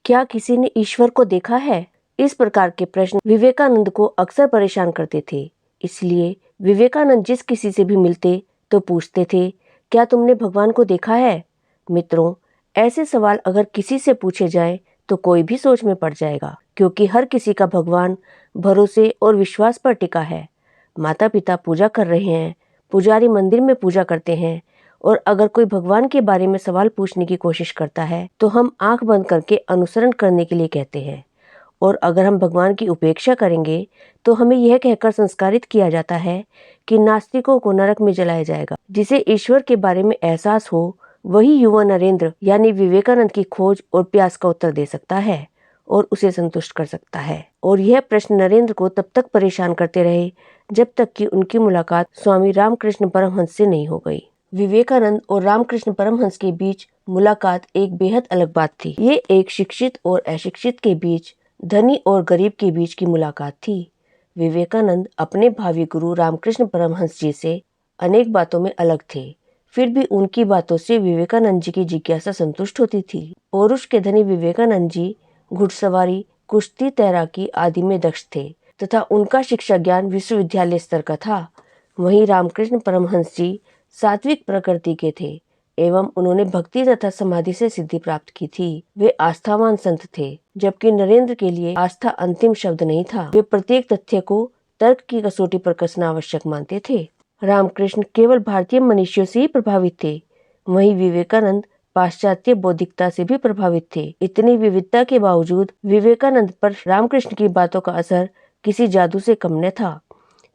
क्या किसी ने ईश्वर को देखा है? इस प्रकार के प्रश्न विवेकानंद को अक्सर परेशान करते थे। इसलिए विवेकानंद जिस किसी से भी मिलते तो पूछते थे, क्या तुमने भगवान को देखा है? मित्रों, ऐसे सवाल अगर किसी से पूछे जाए तो कोई भी सोच में पड़ जाएगा, क्योंकि हर किसी का भगवान भरोसे और विश्वास पर टिका है। माता पिता पूजा कर रहे हैं, पुजारी मंदिर में पूजा करते हैं, और अगर कोई भगवान के बारे में सवाल पूछने की कोशिश करता है तो हम आंख बंद करके अनुसरण करने के लिए कहते हैं। और अगर हम भगवान की उपेक्षा करेंगे तो हमें यह कहकर संस्कारित किया जाता है कि नास्तिकों को नरक में जलाया जाएगा। जिसे ईश्वर के बारे में एहसास हो वही युवा नरेंद्र यानी विवेकानंद की खोज और प्यास का उत्तर दे सकता है और उसे संतुष्ट कर सकता है। और यह प्रश्न नरेंद्र को तब तक परेशान करते रहे जब तक कि उनकी मुलाकात स्वामी रामकृष्ण परमहंस से नहीं हो गई। विवेकानंद और रामकृष्ण परमहंस के बीच मुलाकात एक बेहद अलग बात थी। ये एक शिक्षित और अशिक्षित के बीच, धनी और गरीब के बीच की मुलाकात थी। विवेकानंद अपने भावी गुरु रामकृष्ण परमहंस जी से अनेक बातों में अलग थे, फिर भी उनकी बातों से विवेकानंद जी की जिज्ञासा संतुष्ट होती थी। पौरुष के धनी विवेकानंद जी घुड़सवारी, कुश्ती, तैराकी आदि में दक्ष थे तथा उनका शिक्षा ज्ञान विश्वविद्यालय स्तर का था। वहीं रामकृष्ण परमहंस जी सात्विक प्रकृति के थे एवं उन्होंने भक्ति तथा समाधि से सिद्धि प्राप्त की थी। वे आस्थावान संत थे, जबकि नरेंद्र के लिए आस्था अंतिम शब्द नहीं था। वे प्रत्येक तथ्य को तर्क की कसौटी पर कसना आवश्यक मानते थे। रामकृष्ण केवल भारतीय मनुष्यों से ही प्रभावित थे, वहीं विवेकानंद पाश्चात्य बौद्धिकता से भी प्रभावित थे। इतनी विविधता के बावजूद विवेकानंद पर रामकृष्ण की बातों का असर किसी जादू से कम न था।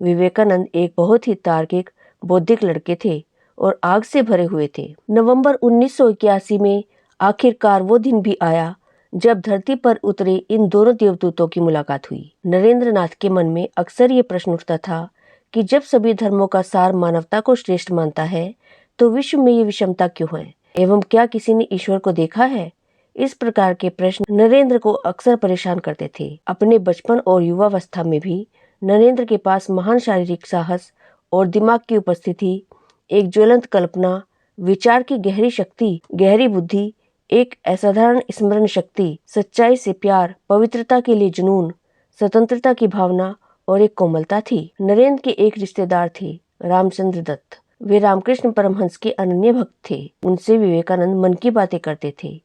विवेकानंद एक बहुत ही तार्किक, बौद्धिक लड़के थे और आग से भरे हुए थे। नवंबर 1981 में आखिरकार वो दिन भी आया जब धरती पर उतरे इन दोनों देवदूतों की मुलाकात हुई। नरेंद्र नाथ के मन में अक्सर ये प्रश्न उठता था कि जब सभी धर्मों का सार मानवता को श्रेष्ठ मानता है तो विश्व में ये विषमता क्यों है, एवं क्या किसी ने ईश्वर को देखा है? इस प्रकार के प्रश्न नरेंद्र को अक्सर परेशान करते थे। अपने बचपन और युवावस्था में भी नरेंद्र के पास महान शारीरिक साहस और दिमाग की उपस्थिति, एक ज्वलंत कल्पना, विचार की गहरी शक्ति, गहरी बुद्धि, एक असाधारण स्मरण शक्ति, सच्चाई से प्यार, पवित्रता के लिए जुनून, स्वतंत्रता की भावना और एक कोमलता थी। नरेंद्र के एक रिश्तेदार थे, रामचंद्र दत्त। वे रामकृष्ण परमहंस के अनन्य भक्त थे। उनसे विवेकानंद मन की बातें करते थे।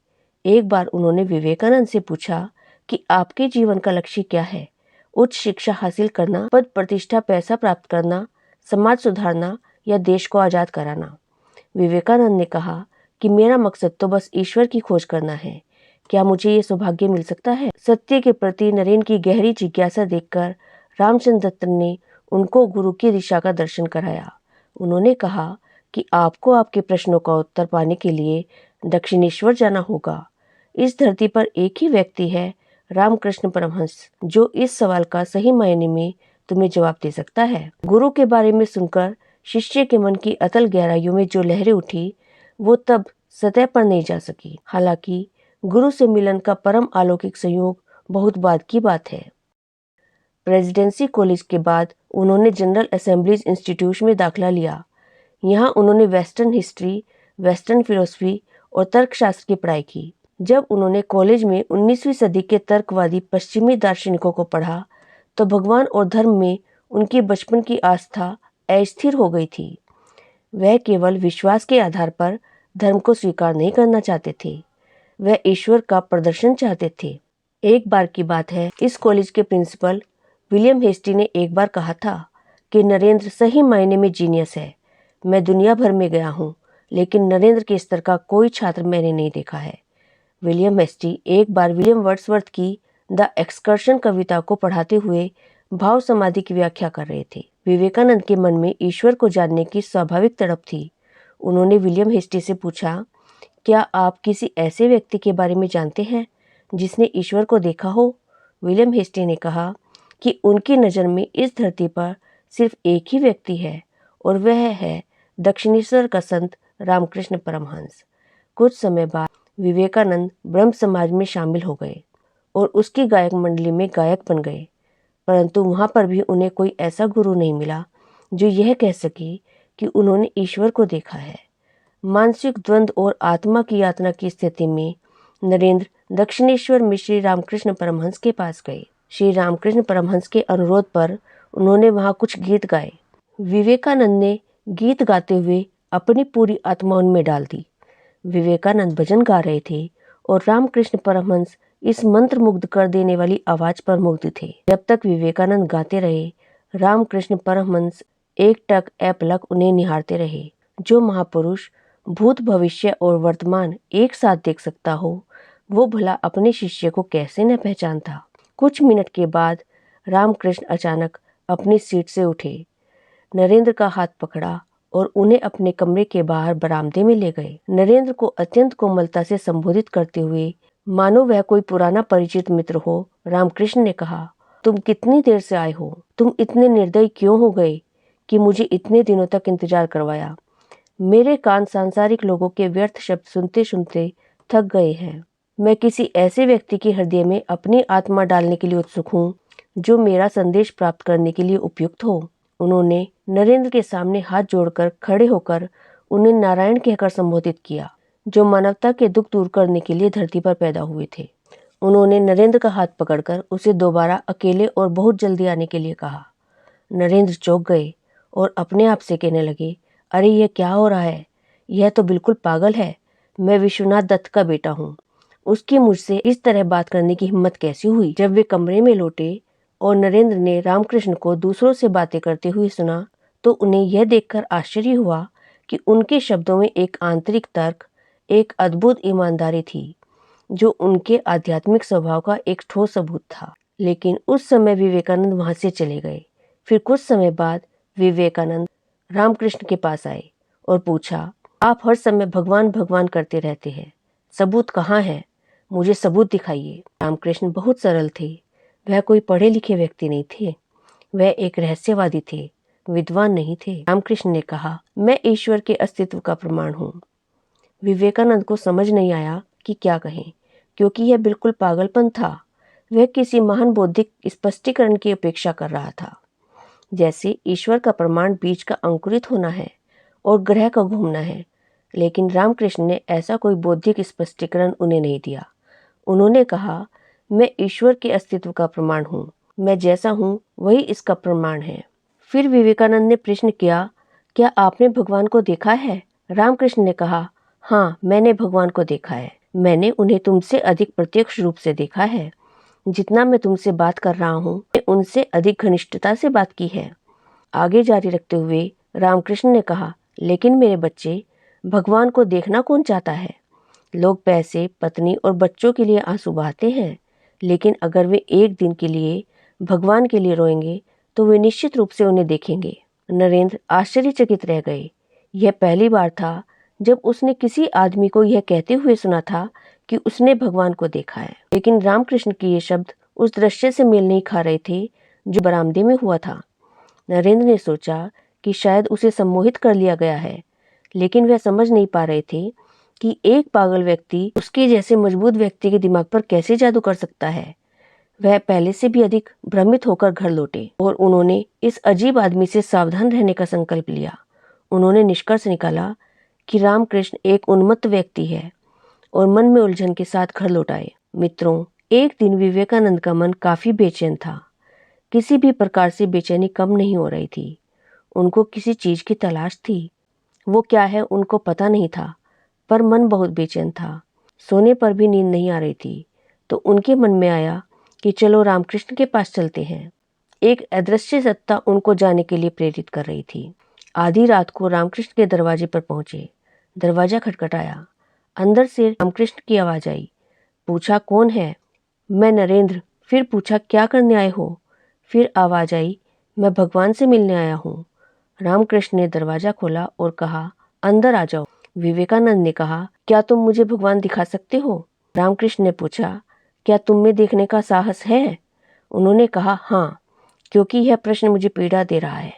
एक बार उन्होंने विवेकानंद से पूछा कि आपके जीवन का लक्ष्य क्या है? उच्च शिक्षा हासिल करना, पद प्रतिष्ठा, पैसा प्राप्त करना, समाज सुधारना या देश को आजाद कराना? विवेकानंद ने कहा कि मेरा मकसद तो बस ईश्वर की खोज करना है। क्या मुझे ये सौभाग्य मिल सकता है? सत्य के प्रति नरेंद्र की गहरी जिज्ञासा देखकर रामचंद्र दत्त ने उनको गुरु की दिशा का दर्शन कराया। उन्होंने कहा कि आपको आपके प्रश्नों का उत्तर पाने के लिए दक्षिणेश्वर जाना होगा। इस धरती पर एक ही व्यक्ति है, रामकृष्ण परमहंस, जो इस सवाल का सही मायने में तुम्हें जवाब दे सकता है। गुरु के बारे में सुनकर शिष्य के मन की अतल गहराइयों में जो लहरें उठी वो तब सतह पर नहीं जा सकी। हालांकि गुरु से मिलन का परम अलौकिक संयोग बहुत बाद की बात है। प्रेसिडेंसी कॉलेज के बाद उन्होंने जनरल असेंबलीज इंस्टीट्यूट में दाखिला लिया। यहाँ उन्होंने वेस्टर्न हिस्ट्री, वेस्टर्न फिलोसफी और तर्कशास्त्र की पढ़ाई की। जब उन्होंने कॉलेज में 19वीं सदी के तर्कवादी पश्चिमी दार्शनिकों को पढ़ा तो भगवान और धर्म में उनकी बचपन की आस्था अस्थिर हो गई थी। वह केवल विश्वास के आधार पर धर्म को स्वीकार नहीं करना चाहते थे, वह ईश्वर का प्रदर्शन चाहते थे। एक बार की बात है, इस कॉलेज के प्रिंसिपल विलियम हेस्टी ने एक बार कहा था कि नरेंद्र सही मायने में जीनियस है। मैं दुनिया भर में गया हूँ, लेकिन नरेंद्र के स्तर का कोई छात्र मैंने नहीं देखा है। विलियम हेस्टी एक बार विलियम वर्ड्सवर्थ की द एक्सकर्शन कविता को पढ़ाते हुए भाव समाधि की व्याख्या कर रहे थे। विवेकानंद के मन में ईश्वर को जानने की स्वाभाविक तड़प थी। उन्होंने विलियम हेस्टी से पूछा, क्या आप किसी ऐसे व्यक्ति के बारे में जानते हैं जिसने ईश्वर को देखा हो? विलियम हेस्टी ने कहा कि उनकी नज़र में इस धरती पर सिर्फ एक ही व्यक्ति है और वह है दक्षिणेश्वर का संत रामकृष्ण परमहंस। कुछ समय बाद विवेकानंद ब्रह्म समाज में शामिल हो गए और उसकी गायक मंडली में गायक बन गए, परंतु वहाँ पर भी उन्हें कोई ऐसा गुरु नहीं मिला जो यह कह सके कि उन्होंने ईश्वर को देखा है। मानसिक द्वंद्व और आत्मा की यातना की स्थिति में नरेंद्र दक्षिणेश्वर में श्री रामकृष्ण परमहंस के पास गए। श्री रामकृष्ण परमहंस के अनुरोध पर उन्होंने वहां कुछ गीत गाए। विवेकानंद ने गीत गाते हुए अपनी पूरी आत्मा उनमें डाल दी। विवेकानंद भजन गा रहे थे और रामकृष्ण परमहंस इस मंत्र मुग्ध कर देने वाली आवाज पर मुग्ध थे। जब तक विवेकानंद गाते रहे, रामकृष्ण परमहंस एकटक अपलक उन्हें निहारते रहे। जो महापुरुष भूत, भविष्य और वर्तमान एक साथ देख सकता हो, वो भला अपने शिष्य को कैसे न पहचानता। कुछ मिनट के बाद रामकृष्ण अचानक अपनी सीट से उठे, नरेंद्र का हाथ पकड़ा और उन्हें अपने कमरे के बाहर बरामदे में ले गए। नरेंद्र को अत्यंत कोमलता से संबोधित करते हुए, मानो वह कोई पुराना परिचित मित्र हो, रामकृष्ण ने कहा, तुम कितनी देर से आए हो? तुम इतने निर्दयी क्यों हो गए कि मुझे इतने दिनों तक इंतजार करवाया? मेरे कान सांसारिक लोगों के व्यर्थ शब्द सुनते सुनते थक गए हैं। मैं किसी ऐसे व्यक्ति के हृदय में अपनी आत्मा डालने के लिए उत्सुक हूँ जो मेरा संदेश प्राप्त करने के लिए उपयुक्त हो। उन्होंने नरेंद्र के सामने हाथ जोड़कर खड़े होकर उन्हें नारायण कहकर संबोधित किया, जो मानवता के दुख दूर करने के लिए धरती पर पैदा हुए थे। उन्होंने नरेंद्र का हाथ पकड़कर उसे दोबारा अकेले और बहुत जल्दी आने के लिए कहा। नरेंद्र चौंक गए और अपने आप से कहने लगे, अरे यह क्या हो रहा है? यह तो बिल्कुल पागल है। मैं विश्वनाथ दत्त का बेटा हूँ। उसकी मुझसे इस तरह बात करने की हिम्मत कैसी हुई? जब वे कमरे में लौटे और नरेंद्र ने रामकृष्ण को दूसरों से बातें करते हुए सुना, तो उन्हें यह देखकर आश्चर्य हुआ कि उनके शब्दों में एक आंतरिक तर्क, एक अद्भुत ईमानदारी थी, जो उनके आध्यात्मिक स्वभाव का एक ठोस सबूत था। लेकिन उस समय विवेकानंद वहां से चले गए। फिर कुछ समय बाद विवेकानंद रामकृष्ण के पास आए और पूछा, आप हर समय भगवान भगवान करते रहते हैं, सबूत कहाँ है? मुझे सबूत दिखाइए। रामकृष्ण बहुत सरल थे। वह कोई पढ़े लिखे व्यक्ति नहीं थे। वह एक रहस्यवादी थे, विद्वान नहीं थे। रामकृष्ण ने कहा, मैं ईश्वर के अस्तित्व का प्रमाण हूँ। विवेकानंद को समझ नहीं आया कि क्या कहें, क्योंकि यह बिल्कुल पागलपन था। वह किसी महान बौद्धिक स्पष्टीकरण की अपेक्षा कर रहा था, जैसे ईश्वर का प्रमाण बीज का अंकुरित होना है और ग्रह का घूमना है। लेकिन रामकृष्ण ने ऐसा कोई बौद्धिक स्पष्टीकरण उन्हें नहीं दिया। उन्होंने कहा, मैं ईश्वर के अस्तित्व का प्रमाण हूँ। मैं जैसा हूँ वही इसका प्रमाण है। फिर विवेकानंद ने प्रश्न किया, क्या आपने भगवान को देखा है? रामकृष्ण ने कहा, हाँ, मैंने भगवान को देखा है। मैंने उन्हें तुमसे अधिक प्रत्यक्ष रूप से देखा है। जितना मैं तुमसे बात कर रहा हूँ, मैं उनसे अधिक घनिष्ठता से बात की है। आगे जारी रखते हुए रामकृष्ण ने कहा, लेकिन मेरे बच्चे, भगवान को देखना कौन चाहता है? लोग पैसे, पत्नी और बच्चों के लिए आंसू बहाते हैं, लेकिन अगर वे एक दिन के लिए भगवान के लिए रोएंगे तो वे निश्चित रूप से उन्हें देखेंगे। नरेंद्र आश्चर्यचकित रह गए। यह पहली बार था जब उसने किसी आदमी को यह कहते हुए सुना था कि उसने भगवान को देखा है। लेकिन रामकृष्ण के ये शब्द उस दृश्य से मेल नहीं खा रहे थे जो बरामदे में हुआ था। नरेंद्र ने सोचा कि शायद उसे सम्मोहित कर लिया गया है, लेकिन वह समझ नहीं पा रहे थे कि एक पागल व्यक्ति उसके जैसे मजबूत व्यक्ति के दिमाग पर कैसे जादू कर सकता है। वह पहले से भी अधिक भ्रमित होकर घर लौटे और उन्होंने इस अजीब आदमी से सावधान रहने का संकल्प लिया। उन्होंने निष्कर्ष निकाला कि रामकृष्ण एक उन्मत्त व्यक्ति है और मन में उलझन के साथ घर लौट आए। मित्रों, एक दिन विवेकानंद का मन काफी बेचैन था। किसी भी प्रकार से बेचैनी कम नहीं हो रही थी। उनको किसी चीज की तलाश थी। वो क्या है उनको पता नहीं था, पर मन बहुत बेचैन था। सोने पर भी नींद नहीं आ रही थी। तो उनके मन में आया कि चलो रामकृष्ण के पास चलते हैं। एक अदृश्य सत्ता उनको जाने के लिए प्रेरित कर रही थी। आधी रात को रामकृष्ण के दरवाजे पर पहुंचे। दरवाजा खटखटाया। अंदर से रामकृष्ण की आवाज आई। पूछा, कौन है? मैं नरेंद्र। फिर पूछा, क्या करने आए हो? फिर आवाज आई, मैं भगवान से मिलने आया हूँ। रामकृष्ण ने दरवाजा खोला और कहा, अंदर आ जाओ। विवेकानंद ने कहा, क्या तुम मुझे भगवान दिखा सकते हो? रामकृष्ण ने पूछा, क्या तुम में देखने का साहस है? उन्होंने कहा, हाँ, क्योंकि यह प्रश्न मुझे पीड़ा दे रहा है।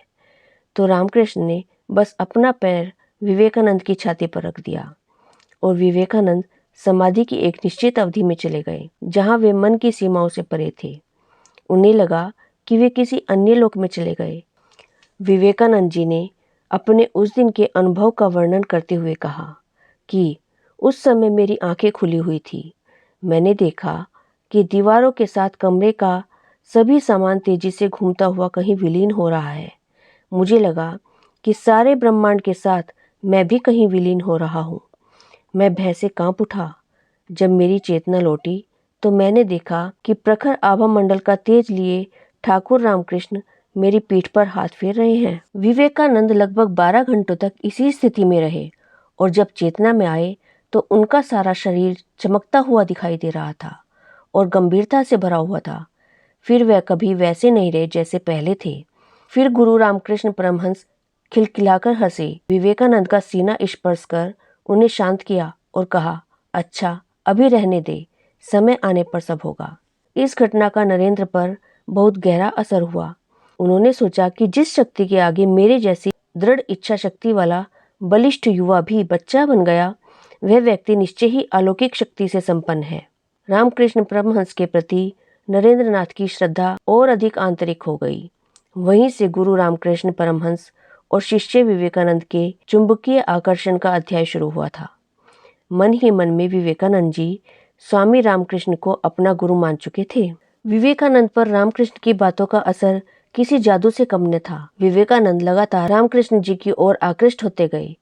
तो रामकृष्ण ने बस अपना पैर विवेकानंद की छाती पर रख दिया और विवेकानंद समाधि की एक निश्चित अवधि में चले गए, जहां वे मन की सीमाओं से परे थे। उन्हें लगा कि वे किसी अन्य लोक में चले गए। विवेकानंद जी ने अपने उस दिन के अनुभव का वर्णन करते हुए कहा कि उस समय मेरी आंखें खुली हुई थी। मैंने देखा कि दीवारों के साथ कमरे का सभी सामान तेजी से घूमता हुआ कहीं विलीन हो रहा है। मुझे लगा कि सारे ब्रह्मांड के साथ मैं भी कहीं विलीन हो रहा हूँ। मैं भय से कांप उठा। जब मेरी चेतना लौटी तो मैंने देखा कि प्रखर आभा मंडल का तेज लिए ठाकुर रामकृष्ण मेरी पीठ पर हाथ फेर रहे हैं। विवेकानंद लगभग 12 घंटों तक इसी स्थिति में रहे और जब चेतना में आए तो उनका सारा शरीर चमकता हुआ दिखाई दे रहा था और गंभीरता से भरा हुआ था। फिर वह कभी वैसे नहीं रहे जैसे पहले थे। फिर गुरु रामकृष्ण परमहंस खिलखिलाकर हंसे। विवेकानंद का सीना स्पर्श कर उन्हें शांत किया और कहा, अच्छा अभी रहने दे, समय आने पर सब होगा। इस घटना का नरेंद्र पर बहुत गहरा असर हुआ। उन्होंने सोचा कि जिस शक्ति के आगे मेरे जैसी दृढ़ इच्छा शक्ति वाला बलिष्ठ युवा भी बच्चा बन गया, वह व्यक्ति निश्चय ही अलौकिक शक्ति से संपन्न है। रामकृष्ण परमहंस के प्रति नरेंद्रनाथ की श्रद्धा और अधिक आंतरिक हो गई। वहीं से गुरु रामकृष्ण परमहंस और शिष्य विवेकानंद के चुंबकीय आकर्षण का अध्याय शुरू हुआ था। मन ही मन में विवेकानंद जी स्वामी रामकृष्ण को अपना गुरु मान चुके थे। विवेकानंद पर रामकृष्ण की बातों का असर किसी जादू से कम न था। विवेकानंद लगातार रामकृष्ण जी की ओर आकृष्ट होते गए।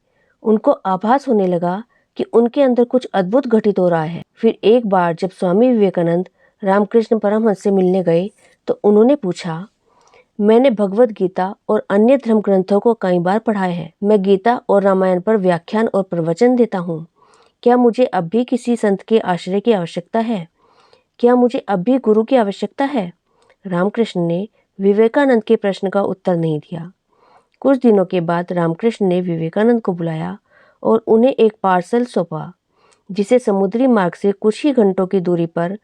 उनको आभास होने लगा कि उनके अंदर कुछ अद्भुत घटित हो रहा है। फिर एक बार जब स्वामी विवेकानंद रामकृष्ण परमहंस से मिलने गए तो उन्होंने पूछा, मैंने भगवत गीता और अन्य धर्म ग्रंथों को कई बार पढ़ा है। मैं गीता और रामायण पर व्याख्यान और प्रवचन देता हूँ। क्या मुझे अब भी किसी संत के आश्रय की आवश्यकता है? क्या मुझे अब भी गुरु की आवश्यकता है? रामकृष्ण ने विवेकानंद के प्रश्न का उत्तर नहीं दिया। कुछ दिनों के बाद रामकृष्ण ने विवेकानंद को बुलाया और उन्हें एक पार्सल सौंपा जिसे समुद्री मार्ग से कुछ ही घंटों की दूरी पर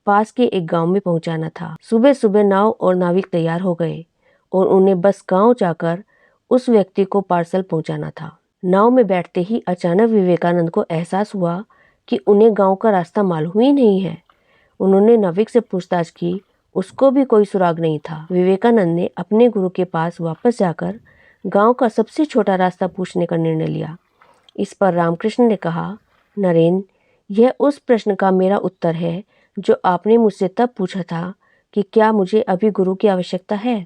पास के एक गांव में पहुंचाना था। सुबह सुबह नाव और नाविक तैयार हो गए और उन्हें बस गांव जाकर उस व्यक्ति को पार्सल पहुंचाना था। नाव में बैठते ही अचानक विवेकानंद को एहसास हुआ कि उन्हें गांव का रास्ता मालूम ही नहीं है। उन्होंने नाविक से पूछताछ की, उसको भी कोई सुराग नहीं था। विवेकानंद ने अपने गुरु के पास वापस जाकर गांव का सबसे छोटा रास्ता पूछने का निर्णय लिया। इस पर रामकृष्ण ने कहा, नरेंद्र, यह उस प्रश्न का मेरा उत्तर है जो आपने मुझसे तब पूछा था कि क्या मुझे अभी गुरु की आवश्यकता है।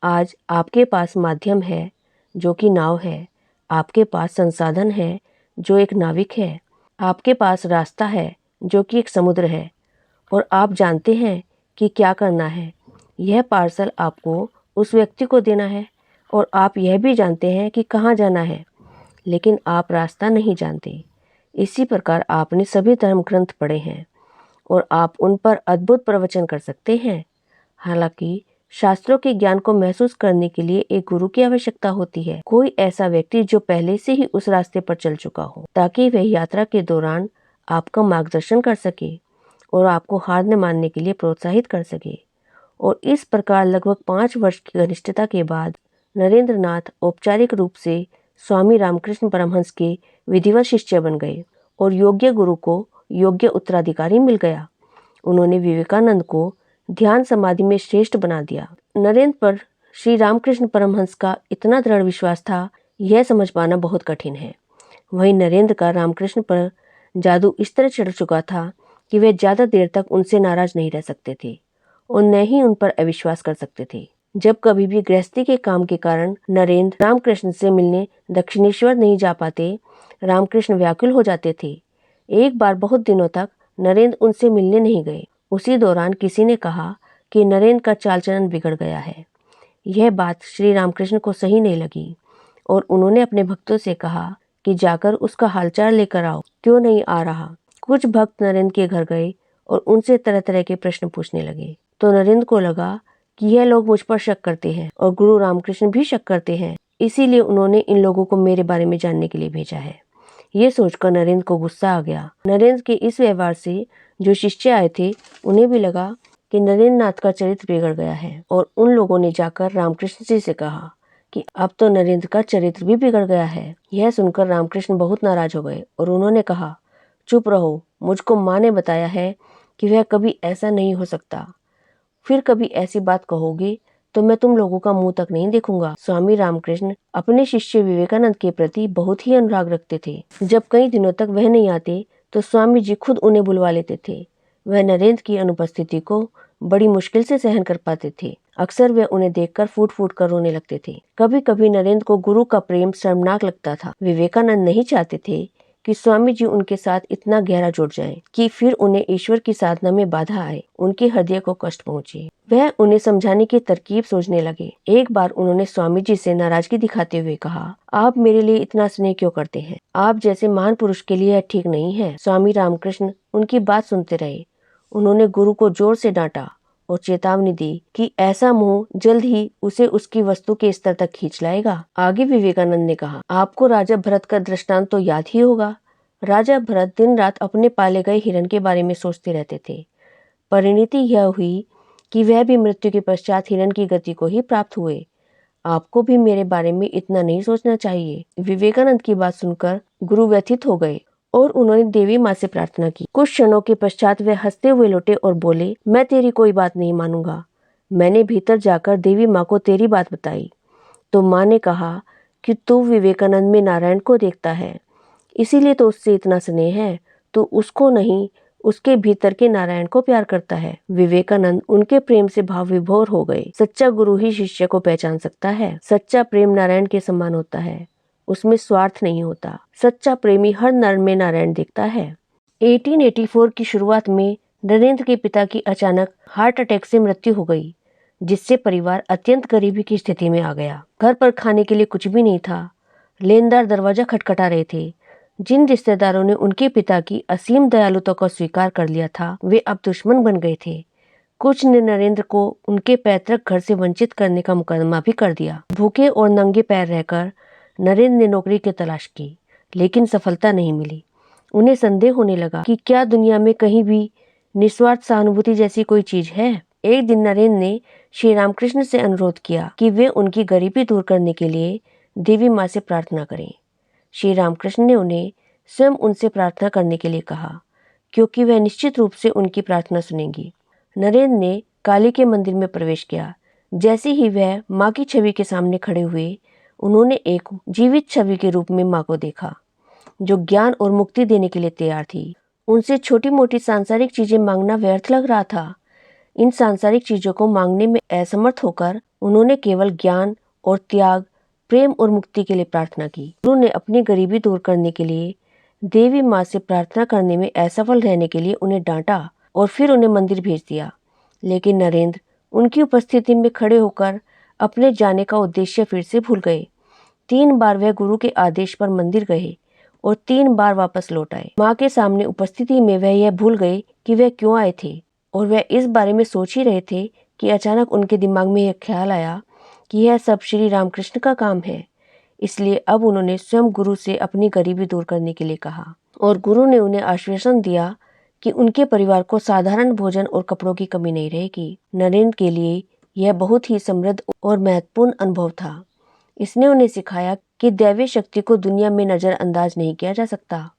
आज आपके पास माध्यम है जो कि नाव है, आपके पास संसाधन है जो एक नाविक है, आपके पास रास्ता है जो कि एक समुद्र है और आप जानते हैं कि क्या करना है। यह पार्सल आपको उस व्यक्ति को देना है और आप यह भी जानते हैं कि कहाँ जाना है, लेकिन आप रास्ता नहीं जानते। इसी प्रकार आपने सभी धर्म ग्रंथ पढ़े हैं और आप उन पर अद्भुत प्रवचन कर सकते हैं। हालांकि शास्त्रों के ज्ञान को महसूस करने के लिए एक गुरु की आवश्यकता होती है, कोई ऐसा व्यक्ति जो पहले से ही उस रास्ते पर चल चुका हो, ताकि वह यात्रा के दौरान आपका मार्गदर्शन कर सके और आपको हार न मानने के लिए प्रोत्साहित कर सके। और इस प्रकार लगभग 5 वर्ष की घनिष्ठता के बाद नरेंद्रनाथ औपचारिक रूप से स्वामी रामकृष्ण परमहंस के विधिवत शिष्य बन गए और योग्य गुरु को योग्य उत्तराधिकारी मिल गया। उन्होंने विवेकानंद को ध्यान समाधि में श्रेष्ठ बना दिया। नरेंद्र पर श्री रामकृष्ण परमहंस का इतना दृढ़ विश्वास था, यह समझ पाना बहुत कठिन है। वहीं नरेंद्र का रामकृष्ण पर जादू इस तरह चढ़ चुका था कि वे ज्यादा देर तक उनसे नाराज नहीं रह सकते थे और न ही उन पर अविश्वास कर सकते थे। जब कभी भी गृहस्थी के काम के कारण नरेंद्र रामकृष्ण से मिलने दक्षिणेश्वर नहीं जा पाते, रामकृष्ण व्याकुल हो जाते थे। एक बार बहुत दिनों तक नरेंद्र उनसे मिलने नहीं गए। उसी दौरान किसी ने कहा कि नरेंद्र का चाल चलन बिगड़ गया है। यह बात श्री रामकृष्ण को सही नहीं लगी और उन्होंने अपने भक्तों से कहा कि जाकर उसका हालचाल लेकर आओ, क्यों नहीं आ रहा। कुछ भक्त नरेंद्र के घर गए और उनसे तरह तरह के प्रश्न पूछने लगे। तो नरेंद्र को लगा कि यह लोग मुझ पर शक करते हैं और गुरु रामकृष्ण भी शक करते हैं, इसीलिए उन्होंने इन लोगों को मेरे बारे में जानने के लिए भेजा है। ये सोचकर नरेंद्र को गुस्सा आ गया। नरेंद्र के इस व्यवहार से जो शिष्य आए थे उन्हें भी लगा कि नरेंद्र नाथ का चरित्र बिगड़ गया है और उन लोगों ने जाकर रामकृष्ण जी से कहा कि अब तो नरेंद्र का चरित्र भी बिगड़ गया है। यह सुनकर रामकृष्ण बहुत नाराज हो गए और उन्होंने कहा, चुप रहो, मुझको माँ ने बताया है कि वह कभी ऐसा नहीं हो सकता। फिर कभी ऐसी बात कहोगे तो मैं तुम लोगों का मुंह तक नहीं देखूंगा। स्वामी रामकृष्ण अपने शिष्य विवेकानंद के प्रति बहुत ही अनुराग रखते थे। जब कई दिनों तक वह नहीं आते तो स्वामी जी खुद उन्हें बुलवा लेते थे। वह नरेंद्र की अनुपस्थिति को बड़ी मुश्किल से सहन कर पाते थे। अक्सर वे उन्हें देखकर फूट फूट कर रोने लगते थे। कभी कभी नरेंद्र को गुरु का प्रेम शर्मनाक लगता था। विवेकानंद नहीं चाहते थे कि स्वामी जी उनके साथ इतना गहरा जुड़ जाएं कि फिर उन्हें ईश्वर की साधना में बाधा आए, उनके हृदय को कष्ट पहुंचे। वह उन्हें समझाने की तरकीब सोचने लगे। एक बार उन्होंने स्वामी जी से नाराजगी दिखाते हुए कहा, आप मेरे लिए इतना स्नेह क्यों करते हैं? आप जैसे महान पुरुष के लिए यह ठीक नहीं है। स्वामी रामकृष्ण उनकी बात सुनते रहे। उन्होंने गुरु को जोर से डांटा और चेतावनी दी कि ऐसा मोह जल्द ही उसे उसकी वस्तु के स्तर तक खींच लाएगा। आगे विवेकानंद ने कहा, आपको राजा भरत का दृष्टांत तो याद ही होगा। राजा भरत दिन रात अपने पाले गए हिरण के बारे में सोचते रहते थे। परिणति यह हुई कि वह भी मृत्यु के पश्चात हिरण की गति को ही प्राप्त हुए। आपको भी मेरे बारे में इतना नहीं सोचना चाहिए। विवेकानंद की बात सुनकर गुरु व्यथित हो गए और उन्होंने देवी माँ से प्रार्थना की। कुछ क्षणों के पश्चात वे हंसते हुए लौटे और बोले, मैं तेरी कोई बात नहीं मानूंगा। मैंने भीतर जाकर देवी माँ को तेरी बात बताई तो माँ ने कहा कि तू विवेकानंद में नारायण को देखता है, इसीलिए तो उससे इतना स्नेह है। तू उसको नहीं, उसके भीतर के नारायण को प्यार करता है। विवेकानंद उनके प्रेम से भाव विभोर हो गए। सच्चा गुरु ही शिष्य को पहचान सकता है। सच्चा प्रेम नारायण के समान होता है, उसमें स्वार्थ नहीं होता। सच्चा प्रेमी हर नर में नारायण देखता है। 1884 की शुरुआत में नरेंद्र के पिता की अचानक हार्ट अटैक से मृत्यु हो गई, जिससे परिवार अत्यंत गरीबी की स्थिति में आ गया। घर पर खाने के लिए कुछ भी नहीं था। लेनदार दरवाजा खटखटा रहे थे। जिन रिश्तेदारों ने उनके पिता की असीम दयालुता को स्वीकार कर लिया था, वे अब दुश्मन बन गए थे। कुछ ने नरेंद्र को उनके पैतृक घर से वंचित करने का मुकदमा भी कर दिया। भूखे और नंगे पैर रहकर नरेंद्र ने नौकरी की तलाश की, लेकिन सफलता नहीं मिली। उन्हें संदेह होने लगा कि क्या दुनिया में कहीं भी निस्वार्थ सहानुभूति जैसी कोई चीज है। एक दिन नरेंद्र ने श्री रामकृष्ण से अनुरोध किया कि वे उनकी गरीबी दूर करने के लिए देवी माँ से प्रार्थना करें। श्री रामकृष्ण ने उन्हें स्वयं उनसे प्रार्थना करने के लिए कहा, क्योंकि वह निश्चित रूप से उनकी प्रार्थना सुनेंगी। नरेंद्र ने काली के मंदिर में प्रवेश किया। जैसे ही वह माँ की छवि के सामने खड़े हुए, उन्होंने एक जीवित छवि के रूप में माँ को देखा, जो ज्ञान और मुक्ति देने के लिए तैयार थी। उनसे छोटी मोटी सांसारिक चीजें मांगना व्यर्थ लग रहा था। इन सांसारिक चीजों को मांगने में असमर्थ होकर उन्होंने केवल ज्ञान और त्याग, प्रेम और मुक्ति के लिए प्रार्थना की। गुरु ने अपनी गरीबी दूर करने के लिए देवी माँ से प्रार्थना करने में असफल रहने के लिए उन्हें डांटा और फिर उन्हें मंदिर भेज दिया। लेकिन नरेंद्र उनकी उपस्थिति में खड़े होकर अपने जाने का उद्देश्य फिर से भूल गए। 3 बार वह गुरु के आदेश पर मंदिर गए और 3 बार वापस लौट आए। माँ के सामने उपस्थिति में वह यह भूल गए कि वह क्यों आए थे, और वह इस बारे में सोच ही रहे थे कि अचानक उनके दिमाग में यह ख्याल आया कि यह सब श्री रामकृष्ण का काम है। इसलिए अब उन्होंने स्वयं गुरु से अपनी गरीबी दूर करने के लिए कहा, और गुरु ने उन्हें आश्वासन दिया कि उनके परिवार को साधारण भोजन और कपड़ों की कमी नहीं रहेगी। नरेंद्र के लिए यह बहुत ही समृद्ध और महत्वपूर्ण अनुभव था। इसने उन्हें सिखाया कि दैवीय शक्ति को दुनिया में नजरअंदाज नहीं किया जा सकता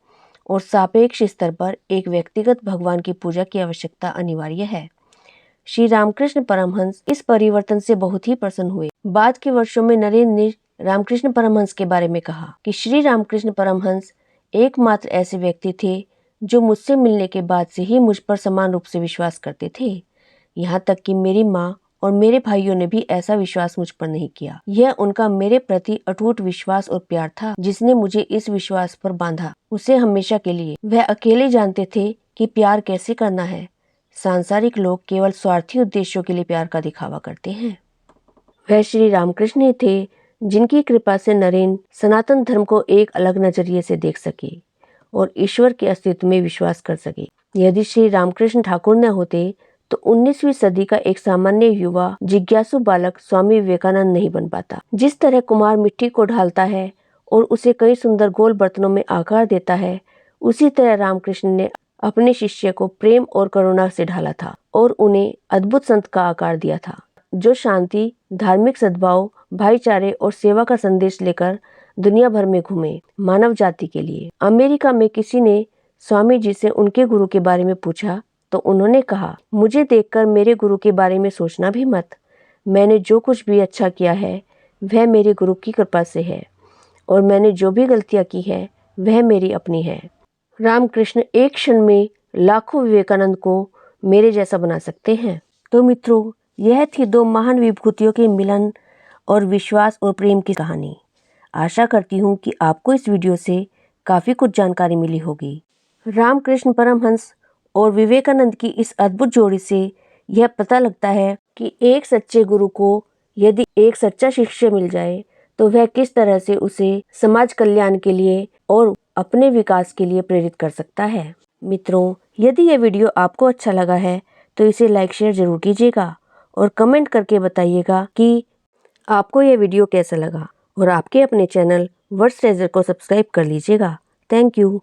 और सापेक्ष स्तर पर एक व्यक्तिगत भगवान की पूजा की आवश्यकता अनिवार्य है। श्री रामकृष्ण परमहंस इस परिवर्तन से बहुत ही प्रसन्न हुए। बाद के वर्षों में नरेंद्र ने रामकृष्ण परमहंस के बारे में कहा कि श्री रामकृष्ण परमहंस एकमात्र ऐसे व्यक्ति थे जो मुझसे मिलने के बाद से ही मुझ पर समान रूप से विश्वास करते थे। यहाँ तक कि मेरी माँ और मेरे भाइयों ने भी ऐसा विश्वास मुझ पर नहीं किया। यह उनका मेरे प्रति अटूट विश्वास और प्यार था जिसने मुझे इस विश्वास पर बांधा, उसे हमेशा के लिए। वह अकेले जानते थे कि प्यार कैसे करना है। सांसारिक लोग केवल स्वार्थी उद्देश्यों के लिए प्यार का दिखावा करते हैं। वह श्री रामकृष्ण ही थे जिनकी कृपा से नरेंद्र सनातन धर्म को एक अलग नजरिए से देख सके और ईश्वर के अस्तित्व में विश्वास कर सके। यदि श्री रामकृष्ण ठाकुर न होते तो 19वीं सदी का एक सामान्य युवा जिज्ञासु बालक स्वामी विवेकानंद नहीं बन पाता। जिस तरह कुम्हार मिट्टी को ढालता है और उसे कई सुंदर गोल बर्तनों में आकार देता है, उसी तरह रामकृष्ण ने अपने शिष्य को प्रेम और करुणा से ढाला था और उन्हें अद्भुत संत का आकार दिया था, जो शांति, धार्मिक सद्भाव, भाईचारे और सेवा का संदेश लेकर दुनिया भर में घूमे मानव जाति के लिए। अमेरिका में किसी ने स्वामी जी से उनके गुरु के बारे में पूछा तो उन्होंने कहा, मुझे देखकर मेरे गुरु के बारे में सोचना भी मत। मैंने जो कुछ भी अच्छा किया है वह मेरे गुरु की कृपा से है, और मैंने जो भी गलतियां की है वह मेरी अपनी है। रामकृष्ण एक क्षण में लाखों विवेकानंद को मेरे जैसा बना सकते हैं। तो मित्रों, यह थी दो महान विभूतियों के मिलन और विश्वास और प्रेम की कहानी। आशा करती हूँ कि आपको इस वीडियो से काफ़ी कुछ जानकारी मिली होगी। रामकृष्ण परमहंस और विवेकानंद की इस अद्भुत जोड़ी से यह पता लगता है कि एक सच्चे गुरु को यदि एक सच्चा शिष्य मिल जाए तो वह किस तरह से उसे समाज कल्याण के लिए और अपने विकास के लिए प्रेरित कर सकता है। मित्रों, यदि यह वीडियो आपको अच्छा लगा है तो इसे लाइक शेयर जरूर कीजिएगा और कमेंट करके बताइएगा कि आपको यह वीडियो कैसा लगा और आपके अपने चैनल वर्ड्स ट्रेजर को सब्सक्राइब कर लीजिएगा। Thank you.